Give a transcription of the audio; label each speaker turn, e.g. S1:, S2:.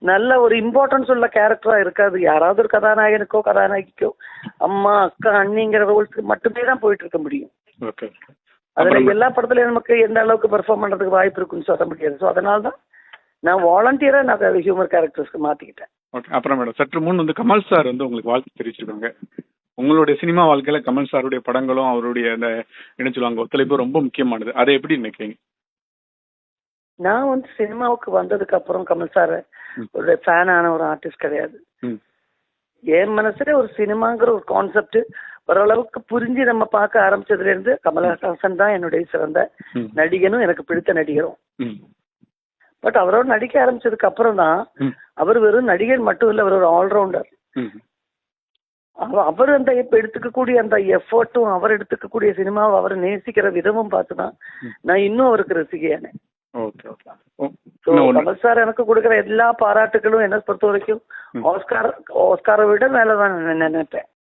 S1: நல்ல ஒரு இம்பார்ட்டன்ஸ் உள்ள கேரக்டரா இருக்காது. யாராவது ஒரு கதாநாயகனுக்கோ கதாநாயகிக்கோ அம்மா அக்கா அண்ணிங்கிற ரோல்ஸ்க்கு மட்டுமே தான் போயிட்டு இருக்க முடியும்.
S2: ஓகே.
S1: அதுல எல்லா படத்துலயும் நமக்கு எந்த அளவுக்கு பெர்ஃபார்ம் பண்றதுக்கு வாய்ப்பு இருக்குன்னு சொல்ல முடியாது. ஸோ அதனால தான் நான் வாலண்டியரா நான் ஹியூமர் கேரக்டர்ஸ்க்கு மாத்திக்கிட்டேன்.
S2: ஓகே. அப்புறம் மேடம் சற்று முன் வந்து கமல் சார் வந்து உங்களுக்கு வாழ்த்து தெரிவிச்சிருக்காங்க. உங்களுடைய சினிமா வாழ்க்கையில கமல் சாருடைய படங்களும் அவருடைய அந்த என்ன சொல்லுவாங்க ஒத்துழைப்பு ரொம்ப முக்கியமானது. அதை எப்படி நினைக்கிறீங்க?
S1: நான் வந்து சினிமாவுக்கு வந்ததுக்கு அப்புறம் கமல் சார் ஒரு ஃபேனான ஒரு ஆர்டிஸ்ட் கிடையாது. என் மனசுல ஒரு சினிமாங்கிற ஒரு கான்செப்ட் ஓரளவுக்கு புரிஞ்சு நம்ம பார்க்க ஆரம்பிச்சதுல இருந்து கமலஹாசன் தான் என்னுடைய சிறந்த நடிகனும் எனக்கு பிடித்த நடிகரும். பட் அவரோட நடிக்க ஆரம்பிச்சதுக்கு அப்புறம் தான் அவர் வெறும் நடிகர் மட்டும் இல்ல, அவர் ஒரு ஆல்ரவுண்டர். அவர் அந்த எடுத்துக்கக்கூடிய அந்த எஃபர்ட்டும் அவர் எடுத்துக்கக்கூடிய சினிமாவை அவர் நேசிக்கிற விதமும் பார்த்துதான் நான் இன்னும் அவருக்கு ரசிகையானேன். கமல் சார் எனக்கு கொடுக்குற எல்லா பாராட்டுகளும் என்ன பொறுத்த வரைக்கும் ஆஸ்காரை விட மேலதான் நினைப்பேன்.